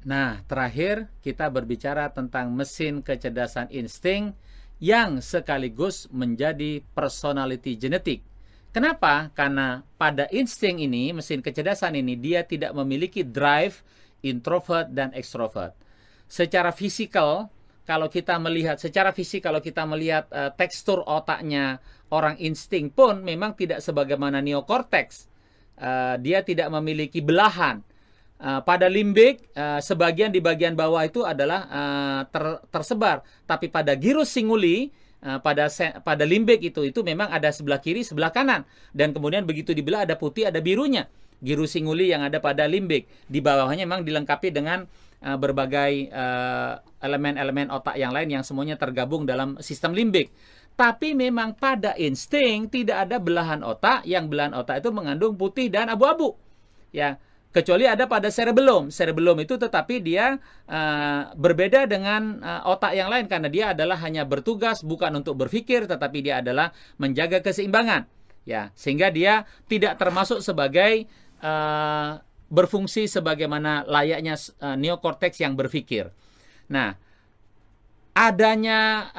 Nah, terakhir kita berbicara tentang mesin kecerdasan insting yang sekaligus menjadi personality genetik. Kenapa? Karena pada insting ini, mesin kecerdasan ini, dia tidak memiliki drive, introvert, dan extrovert. Secara fisikal, kalau kita melihat tekstur otaknya orang insting pun memang tidak sebagaimana neokorteks. Dia tidak memiliki belahan. Pada limbik, sebagian di bagian bawah itu adalah tersebar. Tapi pada gyrus singuli, pada limbik itu memang ada sebelah kiri, sebelah kanan. Dan kemudian begitu dibelah ada putih, ada birunya. Gyrus singuli yang ada pada limbik. Di bawahnya memang dilengkapi dengan berbagai elemen-elemen otak yang lain yang semuanya tergabung dalam sistem limbik. Tapi memang pada insting tidak ada belahan otak, yang belahan otak itu mengandung putih dan abu-abu. Ya, kecuali ada pada cerebellum. Cerebellum itu tetapi dia berbeda dengan otak yang lain karena dia adalah hanya bertugas bukan untuk berpikir, tetapi dia adalah menjaga keseimbangan. Ya, sehingga dia tidak termasuk sebagai berfungsi sebagaimana layaknya neokorteks yang berpikir. Nah, adanya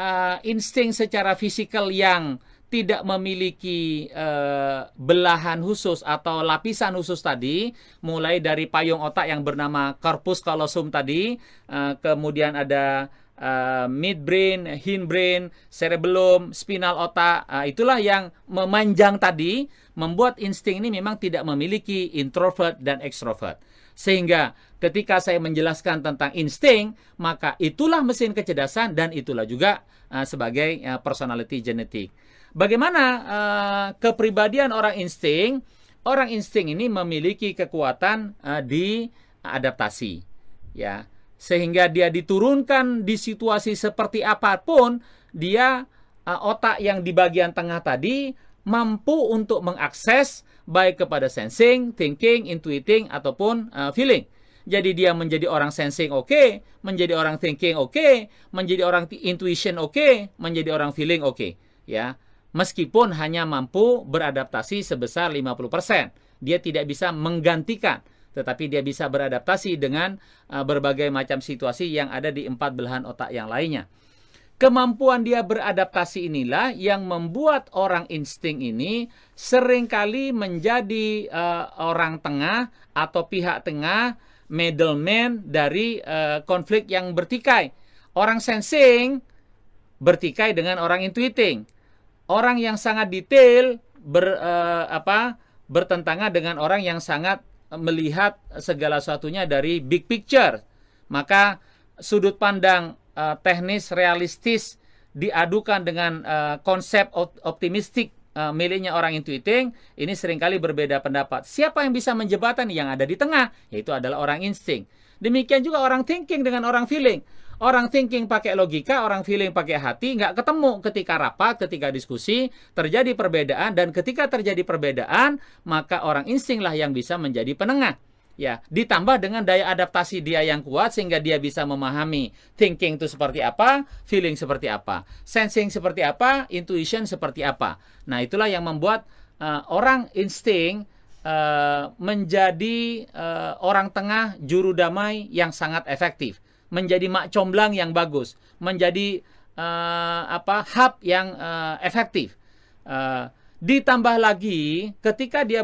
insting secara fisikal yang tidak memiliki belahan khusus atau lapisan khusus tadi, mulai dari payung otak yang bernama corpus callosum tadi, kemudian ada midbrain, hindbrain, cerebellum, spinal otak, itulah yang memanjang tadi, membuat insting ini memang tidak memiliki introvert dan extrovert. Sehingga ketika saya menjelaskan tentang insting, maka itulah mesin kecerdasan dan itulah juga sebagai personality genetik. Bagaimana kepribadian orang insting? Orang insting ini memiliki kekuatan di adaptasi, ya, sehingga dia diturunkan di situasi seperti apapun, dia otak yang di bagian tengah tadi mampu untuk mengakses baik kepada sensing, thinking, intuiting, ataupun feeling. Jadi dia menjadi orang sensing oke, menjadi orang thinking oke, menjadi orang intuition oke, menjadi orang feeling oke. Ya, meskipun hanya mampu beradaptasi sebesar 50%. Dia tidak bisa menggantikan, tetapi dia bisa beradaptasi dengan berbagai macam situasi yang ada di 4 belahan otak yang lainnya. Kemampuan dia beradaptasi inilah yang membuat orang insting ini seringkali menjadi orang tengah atau pihak tengah, middleman dari konflik yang bertikai. Orang sensing bertikai dengan orang intuiting. Orang yang sangat detail bertentangan dengan orang yang sangat melihat segala sesuatunya dari big picture. Maka sudut pandang teknis realistis diadukan dengan konsep optimistik miliknya orang intuiting, ini seringkali berbeda pendapat. Siapa yang bisa menjembatani? Yang ada di tengah, yaitu adalah orang insting. Demikian juga orang thinking dengan orang feeling. Orang thinking pakai logika, orang feeling pakai hati, nggak ketemu ketika rapat, ketika diskusi, terjadi perbedaan, dan ketika terjadi perbedaan, maka orang insting lah yang bisa menjadi penengah. Ya, ditambah dengan daya adaptasi dia yang kuat sehingga dia bisa memahami thinking itu seperti apa, feeling seperti apa, sensing seperti apa, intuition seperti apa. Nah, itulah yang membuat orang insting menjadi orang tengah juru damai yang sangat efektif, menjadi mak comblang yang bagus, menjadi hub yang efektif. Ditambah lagi ketika dia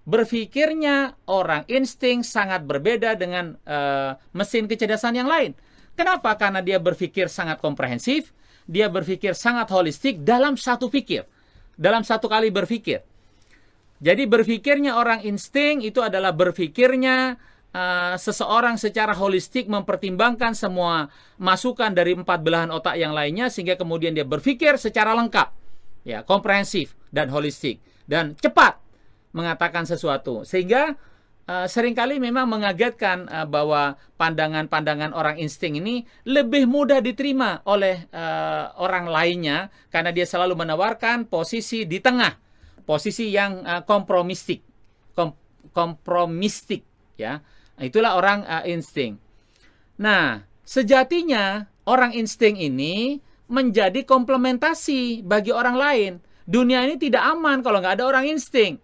berpikirnya orang insting sangat berbeda dengan mesin kecerdasan yang lain. Kenapa? Karena dia berpikir sangat komprehensif, dia berpikir sangat holistik dalam satu pikir, dalam satu kali berpikir. Jadi berpikirnya orang insting itu adalah berpikirnya seseorang secara holistik, mempertimbangkan semua masukan dari 4 belahan otak yang lainnya sehingga kemudian dia berpikir secara lengkap, ya, komprehensif dan holistik dan cepat mengatakan sesuatu, sehingga seringkali memang mengagetkan bahwa pandangan-pandangan orang insting ini lebih mudah diterima oleh orang lainnya karena dia selalu menawarkan posisi di tengah, posisi yang kompromistik, ya. Itulah orang insting. Nah, sejatinya orang insting ini menjadi komplementasi bagi orang lain. Dunia ini tidak aman kalau nggak ada orang insting.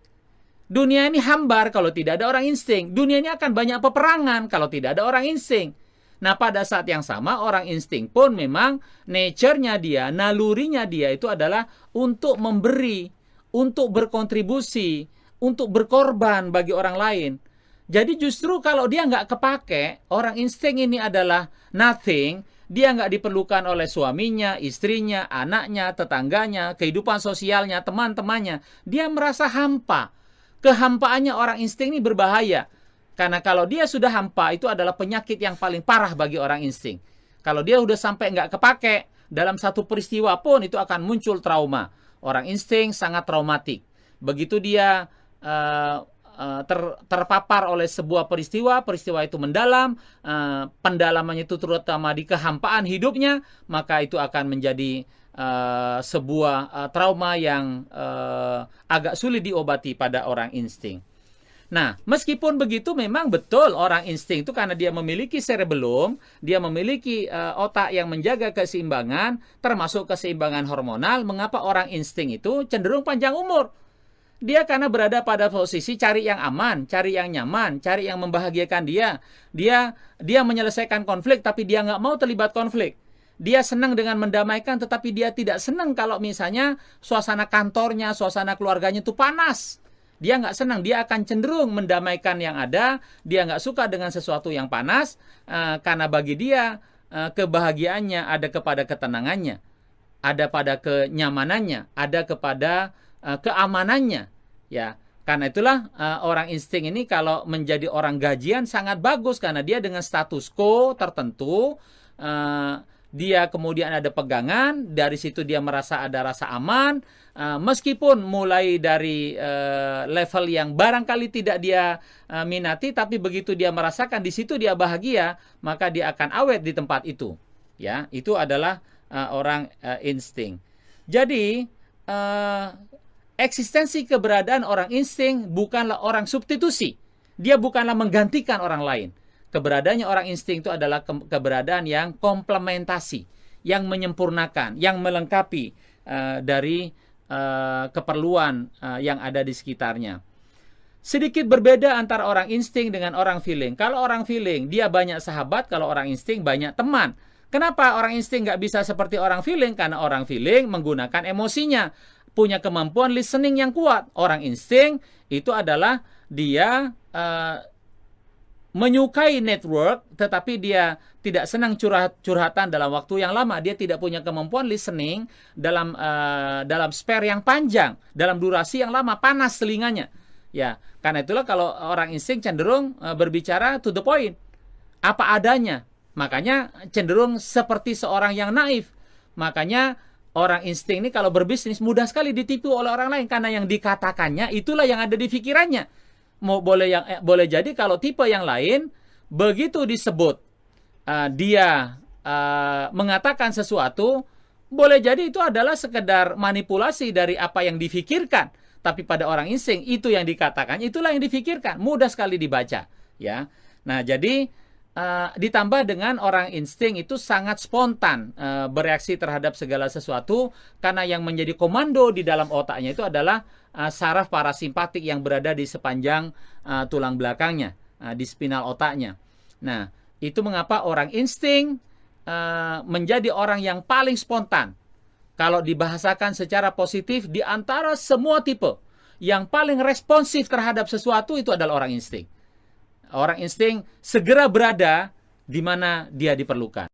Dunia ini hambar kalau tidak ada orang insting. Dunia ini akan banyak peperangan kalau tidak ada orang insting. Nah, pada saat yang sama, orang insting pun memang nature-nya dia, nalurinya dia itu adalah untuk memberi, untuk berkontribusi, untuk berkorban bagi orang lain. Jadi justru kalau dia nggak kepake, orang insting ini adalah nothing, dia nggak diperlukan oleh suaminya, istrinya, anaknya, tetangganya, kehidupan sosialnya, teman-temannya. Dia merasa hampa. Kehampaannya orang insting ini berbahaya. Karena kalau dia sudah hampa, itu adalah penyakit yang paling parah bagi orang insting. Kalau dia udah sampai nggak kepake, dalam satu peristiwa pun itu akan muncul trauma. Orang insting sangat traumatik. Begitu dia terpapar oleh sebuah peristiwa itu mendalam, pendalamannya itu terutama di kehampaan hidupnya, maka itu akan menjadi sebuah trauma yang agak sulit diobati pada orang insting. Nah, meskipun begitu memang betul orang insting itu karena dia memiliki cerebellum, dia memiliki otak yang menjaga keseimbangan, termasuk keseimbangan hormonal, mengapa orang insting itu cenderung panjang umur? Dia karena berada pada posisi cari yang aman, cari yang nyaman, cari yang membahagiakan dia. Dia menyelesaikan konflik, tapi dia nggak mau terlibat konflik. Dia senang dengan mendamaikan, tetapi dia tidak senang kalau misalnya suasana kantornya, suasana keluarganya itu panas. Dia nggak senang, dia akan cenderung mendamaikan yang ada. Dia nggak suka dengan sesuatu yang panas, karena bagi dia kebahagiaannya ada kepada ketenangannya, ada pada kenyamanannya, ada kepada keamanannya. Ya, karena itulah orang insting ini kalau menjadi orang gajian sangat bagus karena dia dengan status quo tertentu. Dia kemudian ada pegangan, dari situ dia merasa ada rasa aman, meskipun mulai dari level yang barangkali tidak dia minati, tapi begitu dia merasakan di situ dia bahagia, maka dia akan awet di tempat itu. Ya, itu adalah orang insting. Jadi eksistensi keberadaan orang insting bukanlah orang substitusi. Dia bukanlah menggantikan orang lain. Keberadaannya orang insting itu adalah keberadaan yang komplementasi, yang menyempurnakan, yang melengkapi dari keperluan yang ada di sekitarnya. Sedikit berbeda antara orang insting dengan orang feeling. Kalau orang feeling, dia banyak sahabat, kalau orang insting banyak teman. Kenapa orang insting nggak bisa seperti orang feeling? Karena orang feeling menggunakan emosinya, punya kemampuan listening yang kuat. Orang insting itu adalah dia menyukai network, tetapi dia tidak senang curhatan dalam waktu yang lama. Dia tidak punya kemampuan listening dalam spare yang panjang, dalam durasi yang lama, panas telinganya. Ya, karena itulah kalau orang insting cenderung berbicara to the point, apa adanya. Makanya cenderung seperti seorang yang naif. Makanya orang insting ini kalau berbisnis mudah sekali ditipu oleh orang lain karena yang dikatakannya itulah yang ada di pikirannya. Boleh jadi kalau tipe yang lain begitu disebut dia mengatakan sesuatu, boleh jadi itu adalah sekedar manipulasi dari apa yang difikirkan, tapi pada orang insting itu yang dikatakan itulah yang difikirkan, mudah sekali dibaca, ya. Nah, jadi ditambah dengan orang insting itu sangat spontan bereaksi terhadap segala sesuatu karena yang menjadi komando di dalam otaknya itu adalah saraf parasimpatik yang berada di sepanjang tulang belakangnya, di spinal otaknya. Nah, itu mengapa orang insting menjadi orang yang paling spontan. Kalau dibahasakan secara positif, di antara semua tipe, yang paling responsif terhadap sesuatu itu adalah orang insting. Orang insting segera berada di mana dia diperlukan.